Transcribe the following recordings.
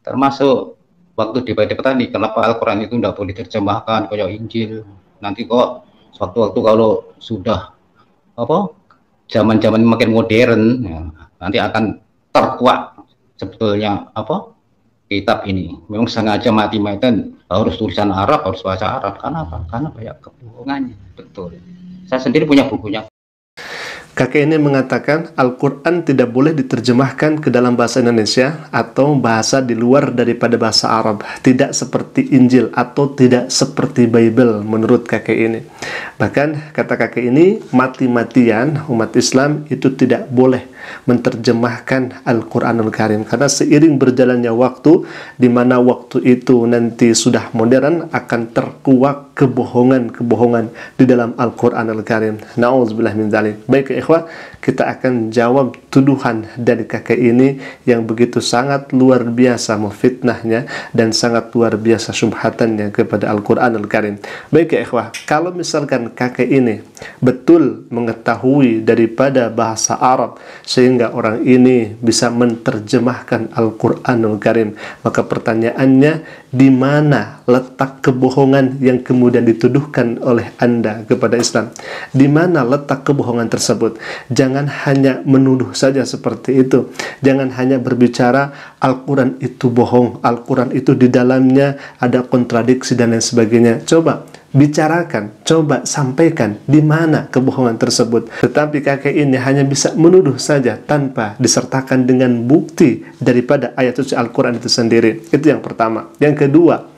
Termasuk waktu debat-debatan nih, kenapa Al-Quran itu tidak boleh diterjemahkan kayak Injil. Nanti kok suatu-waktu kalau sudah apa zaman-zaman makin modern, ya, nanti akan terkuak sebetulnya apa kitab ini. Memang sengaja mati-matian harus tulisan Arab, harus bahasa Arab. Karena apa? Karena banyak kebohongannya. Betul. Saya sendiri punya bukunya. Kakek ini mengatakan Al-Quran tidak boleh diterjemahkan ke dalam bahasa Indonesia atau bahasa di luar daripada bahasa Arab. Tidak seperti Injil atau tidak seperti Bible menurut kakek ini. Bahkan kata kakek ini, mati-matian umat Islam itu tidak boleh menerjemahkan Al-Quranul Karim. Karena seiring berjalannya waktu, di mana waktu itu nanti sudah modern, akan terkuak kebohongan-kebohongan di dalam Al-Quranul Karim. Na'udzubillah min dzalik. Baik ikhwah, kita akan jawab tuduhan dari kakek ini yang begitu sangat luar biasa memfitnahnya dan sangat luar biasa syubhatannya kepada Al-Quranul Karim. Baik ya ikhwah, kalau misalkan kakek ini betul mengetahui daripada bahasa Arab sehingga orang ini bisa menerjemahkan Al-Quranul Karim, maka pertanyaannya, di mana letak kebohongan yang kemudian dituduhkan oleh Anda kepada Islam? Di mana letak kebohongan tersebut? Jangan hanya menuduh saja seperti itu. Jangan hanya berbicara Al-Quran itu bohong, Al-Quran itu di dalamnya ada kontradiksi dan lain sebagainya. Coba bicarakan, coba sampaikan di mana kebohongan tersebut. Tetapi kakek ini hanya bisa menuduh saja tanpa disertakan dengan bukti daripada ayat suci Al-Quran itu sendiri. Itu yang pertama. Yang kedua,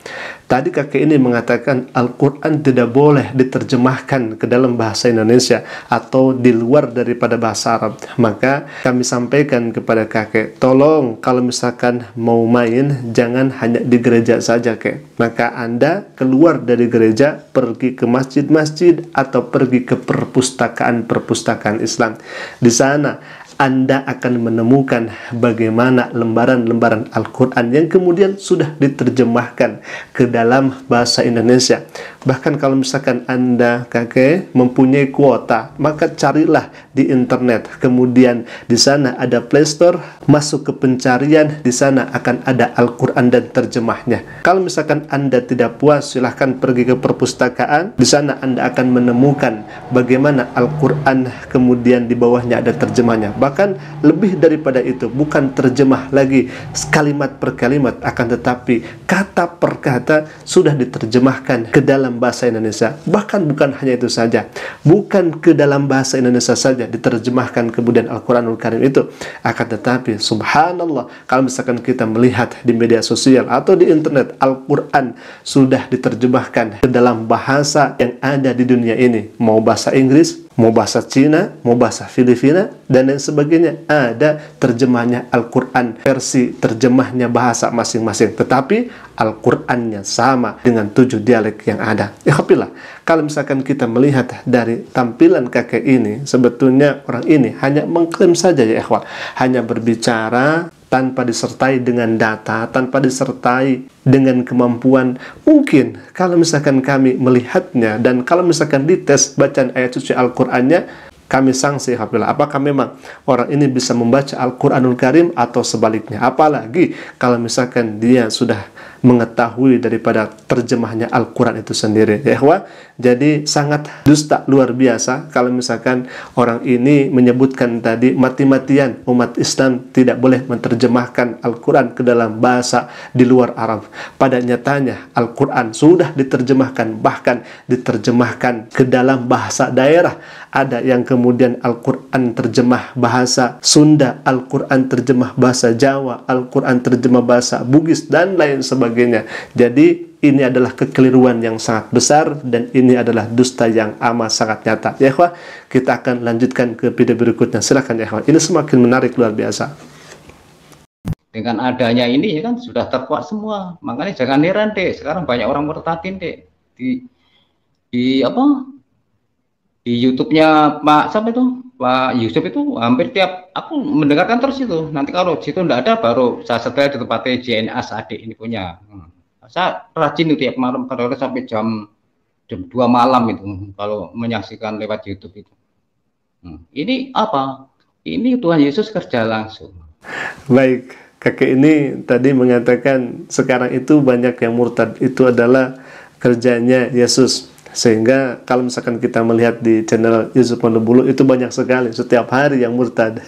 tadi kakek ini mengatakan Al-Quran tidak boleh diterjemahkan ke dalam bahasa Indonesia atau di luar daripada bahasa Arab. Maka kami sampaikan kepada kakek, tolong kalau misalkan mau main, jangan hanya di gereja saja kek. Maka Anda keluar dari gereja, pergi ke masjid-masjid atau pergi ke perpustakaan-perpustakaan Islam. Di sana Anda akan menemukan bagaimana lembaran-lembaran Al-Quran yang kemudian sudah diterjemahkan ke dalam bahasa Indonesia. Bahkan kalau misalkan Anda kakek mempunyai kuota, maka carilah di internet. Kemudian di sana ada Play Store, masuk ke pencarian, di sana akan ada Al-Quran dan terjemahnya. Kalau misalkan Anda tidak puas, silahkan pergi ke perpustakaan. Di sana Anda akan menemukan bagaimana Al-Quran kemudian di bawahnya ada terjemahnya. Bahkan lebih daripada itu, bukan terjemah lagi kalimat per kalimat, akan tetapi kata per kata sudah diterjemahkan ke dalam bahasa Indonesia. Bahkan bukan hanya itu saja, bukan ke dalam bahasa Indonesia saja diterjemahkan kemudian Al-Quranul Karim itu, akan tetapi subhanallah, kalau misalkan kita melihat di media sosial atau di internet, Al-Quran sudah diterjemahkan ke dalam bahasa yang ada di dunia ini, mau bahasa Inggris, mau bahasa Cina, mau bahasa Filipina, dan lain sebagainya. Ada terjemahnya Al-Quran, versi terjemahnya bahasa masing-masing, tetapi Al-Qurannya sama dengan 7 dialek yang ada. Ikhwatillah, kalau misalkan kita melihat dari tampilan kakek ini, sebetulnya orang ini hanya mengklaim saja ya ikhwah, hanya berbicara tanpa disertai dengan data, tanpa disertai dengan kemampuan. Mungkin kalau misalkan kami melihatnya dan kalau misalkan dites bacaan ayat suci Al-Qur'annya, kami sanksi apakah memang orang ini bisa membaca Al-Quranul Karim atau sebaliknya. Apalagi kalau misalkan dia sudah mengetahui daripada terjemahnya Al-Quran itu sendiri. Ya ikhwah, jadi sangat dusta luar biasa kalau misalkan orang ini menyebutkan tadi mati-matian umat Islam tidak boleh menerjemahkan Al-Quran ke dalam bahasa di luar Arab. Pada nyatanya Al-Quran sudah diterjemahkan, bahkan diterjemahkan ke dalam bahasa daerah. Ada yang kemudian Al-Quran terjemah bahasa Sunda, Al-Quran terjemah bahasa Jawa, Al-Quran terjemah bahasa Bugis, dan lain sebagainya. Jadi ini adalah kekeliruan yang sangat besar dan ini adalah dusta yang amat sangat nyata. Ya ikhwah, kita akan lanjutkan ke video berikutnya. Silakan ya ikhwah. Ini semakin menarik luar biasa. Dengan adanya ini kan sudah terkuat semua. Makanya jangan heran deh, sekarang banyak orang murtadin deh di apa? Di YouTube-nya Pak siapa itu? Pak Yusuf itu hampir tiap aku mendengarkan terus itu. Nanti kalau situ enggak ada, baru saya setel di tempatnya JNA adik ini punya. Saya rajin itu tiap malam, kadang-kadang sampai jam 2 malam itu kalau menyaksikan lewat YouTube itu. Ini apa? Ini Tuhan Yesus kerja langsung. Baik, kakek ini tadi mengatakan sekarang itu banyak yang murtad, itu adalah kerjanya Yesus. Sehingga kalau misalkan kita melihat di channel Yusuf Pondobulu itu banyak sekali setiap hari yang murtad.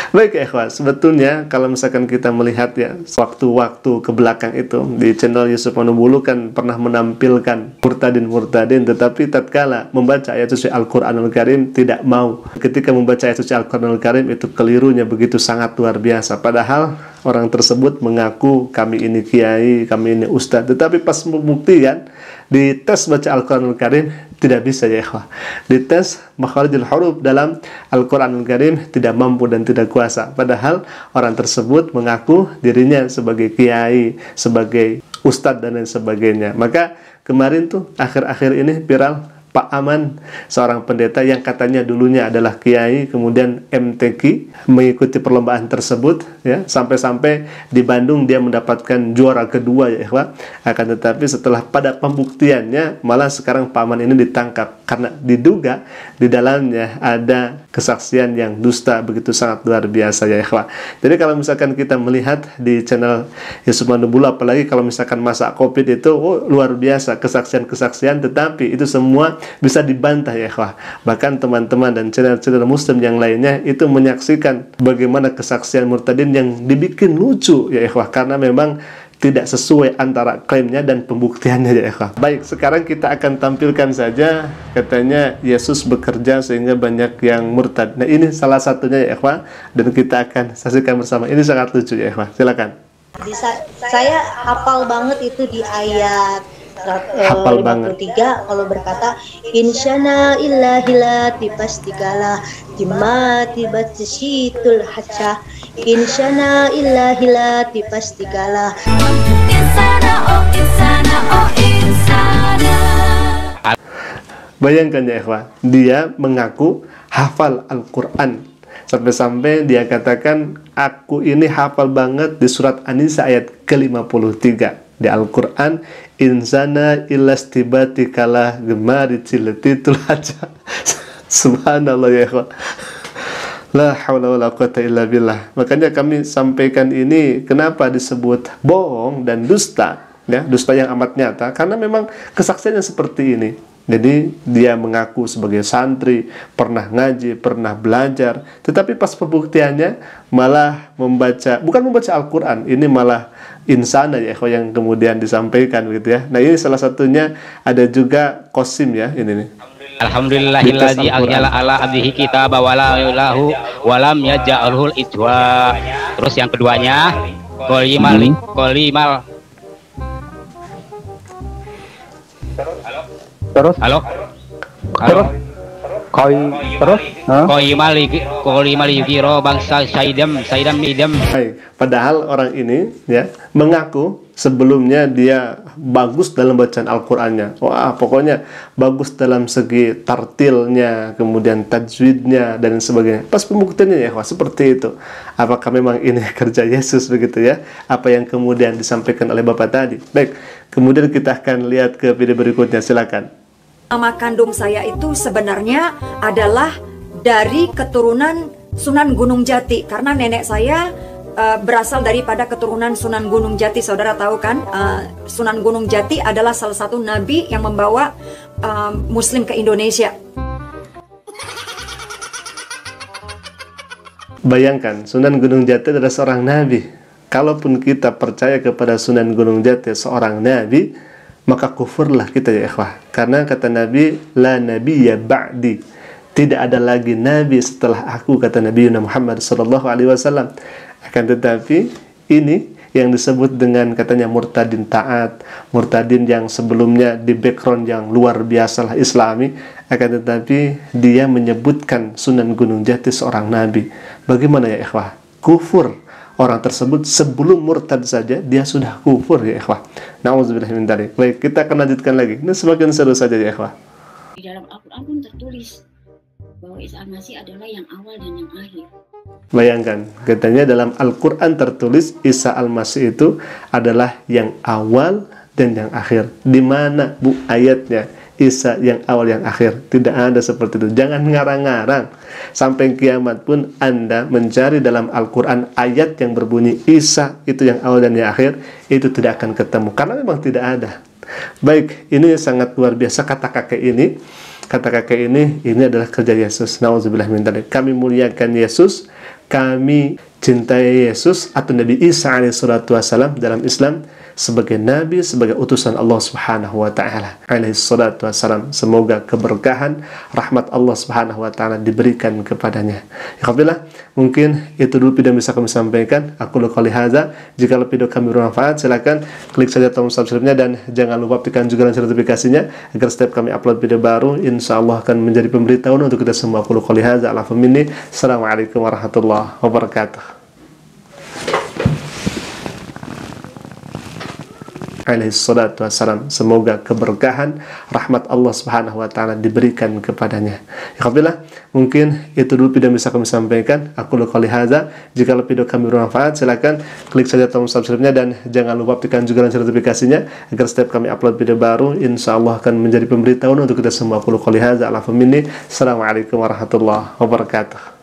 Baik ya ikhwan, sebetulnya kalau misalkan kita melihat ya waktu-waktu ke belakang itu di channel Yusuf Pondobulu kan pernah menampilkan murtadin, tetapi tatkala membaca ayat suci Al-Qur'anul Karim tidak mau. Ketika membaca ayat suci Al-Qur'anul Karim itu kelirunya begitu sangat luar biasa. Padahal orang tersebut mengaku kami ini kiai, kami ini ustadz, tetapi pas membuktikan di tes baca Al-Quranul Karim tidak bisa ya ikhwah. Di tes makharijul huruf dalam Al-Quranul Karim tidak mampu dan tidak kuasa. Padahal orang tersebut mengaku dirinya sebagai kiai, sebagai ustadz dan lain sebagainya. Maka kemarin tuh akhir-akhir ini viral Pak Aman, seorang pendeta yang katanya dulunya adalah kiai, kemudian MTQ, mengikuti perlombaan tersebut, ya, sampai-sampai di Bandung dia mendapatkan juara kedua ya ikhwah. Akan tetapi setelah pada pembuktiannya, malah sekarang Pak Aman ini ditangkap karena diduga di dalamnya ada kesaksian yang dusta begitu sangat luar biasa ya ikhwah. Jadi kalau misalkan kita melihat di channel Yusuf Pondobulu, apalagi kalau misalkan masa Covid itu, luar biasa kesaksian-kesaksian, tetapi itu semua bisa dibantah ya ikhwah. Bahkan teman-teman dan channel-channel muslim yang lainnya itu menyaksikan bagaimana kesaksian murtadin yang dibikin lucu ya ikhwah, karena memang tidak sesuai antara klaimnya dan pembuktiannya ya ikhwah. Baik, sekarang kita akan tampilkan saja katanya Yesus bekerja sehingga banyak yang murtad. Nah, ini salah satunya ya ikhwah, dan kita akan saksikan bersama. Ini sangat lucu ya ikhwah. Silakan. Saya hafal banget itu di ayat hafal 53 banget kalau berkata insyana illahila tipastikalah timati batsyitul haca insyana illahila tipastikalah insana oh insana oh insana. Bayangkan ya ikhwah, dia mengaku hafal Al-Quran sampai-sampai dia katakan aku ini hafal banget di surat An-Nisa ayat ke-53 di Al-Quran, insana ilastibati kalah gemari ciletitul haja. Subhanallah ya ikhwan, la hawla wala quwata illa billah. Makanya kami sampaikan ini kenapa disebut bohong dan dusta ya, dusta yang amat nyata, karena memang kesaksiannya seperti ini. Jadi dia mengaku sebagai santri, pernah ngaji, pernah belajar, tetapi pas pembuktiannya malah bukan membaca Al-Quran, ini malah insana ya yang kemudian disampaikan gitu ya. Nah, ini salah satunya. Ada juga Qasim ya, ini nih. Alhamdulillahilladzi anzala ala abdihi kitaba walahu walam yaj'alhul ijwa. Terus yang keduanya qolimal. Terus halo Koimal yukiro bangsa saidam midam. Padahal orang ini ya mengaku sebelumnya dia bagus dalam bacaan Al-Qur'annya. Wah, pokoknya bagus dalam segi tartilnya, kemudian tajwidnya dan sebagainya. Pas pembuktiannya ya, wah, seperti itu. Apakah memang ini kerja Yesus begitu ya? Apa yang kemudian disampaikan oleh Bapak tadi? Baik, kemudian kita akan lihat ke video berikutnya, silakan. Mama kandung saya itu sebenarnya adalah dari keturunan Sunan Gunung Jati, karena nenek saya berasal daripada keturunan Sunan Gunung Jati. Saudara tahu kan, Sunan Gunung Jati adalah salah satu nabi yang membawa Muslim ke Indonesia. Bayangkan, Sunan Gunung Jati adalah seorang nabi. Kalaupun kita percaya kepada Sunan Gunung Jati seorang nabi, maka kufurlah kita ya ikhwah. Karena kata Nabi, la nabiyya ba'di, tidak ada lagi nabi setelah aku, kata Nabi Muhammad sallallahu alaihi wasallam. Akan tetapi ini yang disebut dengan katanya murtadin taat, murtadin yang sebelumnya di background yang luar biasa lah Islami, akan tetapi dia menyebutkan Sunan Gunung Jati seorang nabi. Bagaimana ya ikhwah? Kufur. Orang tersebut sebelum murtad saja dia sudah kufur ya ikhwah. Nauzubillah min dzalik. Baik, kita akan lanjutkan lagi. Ini semakin seru saja ya ikhwah. Di dalam Al-Quran pun tertulis bahwa Isa Al-Masih adalah yang awal dan yang akhir. Bayangkan, katanya dalam Al-Quran tertulis Isa Al-Masih itu adalah yang awal dan yang akhir. Di mana bu ayatnya? Isa yang awal yang akhir. Tidak ada seperti itu. Jangan ngarang-ngarang. Sampai kiamat pun Anda mencari dalam Al-Quran ayat yang berbunyi Isa itu yang awal dan yang akhir, itu tidak akan ketemu, karena memang tidak ada. Baik, ini sangat luar biasa kata kakek ini. Kata kakek ini adalah kerja Yesus. Nauzubillah min dzalik. Kami muliakan Yesus, kami cintai Yesus atau Nabi Isa alaihissalatu wassalam dalam Islam sebagai nabi, sebagai utusan Allah Subhanahu wa taala alaihissalatu wassalam. Semoga keberkahan rahmat Allah Subhanahu wa taala diberikan kepadanya. Alhamdulillah, mungkin itu dulu video yang bisa kami sampaikan. Aku qouli hadza. Jika video kami bermanfaat, silakan klik saja tombol subscribe-nya dan jangan lupa tekan juga lonceng notifikasinya agar setiap kami upload video baru insyaallah akan menjadi pemberitahuan untuk kita semua. Aku qouli hadza. Assalamualaikum warahmatullahi wabarakatuh. Alaihissalatu wassalam. Semoga keberkahan rahmat Allah Subhanahu wa taala diberikan kepadanya. Alhamdulillah, mungkin itu dulu video yang bisa kami sampaikan. Aku qouli hadza. Jika video kami bermanfaat, silakan klik saja tombol subscribe-nya dan jangan lupa tekan juga lonceng notifikasinya agar setiap kami upload video baru insyaallah akan menjadi pemberitahuan untuk kita semua. Aku qouli hadza. Assalamualaikum warahmatullahi wabarakatuh.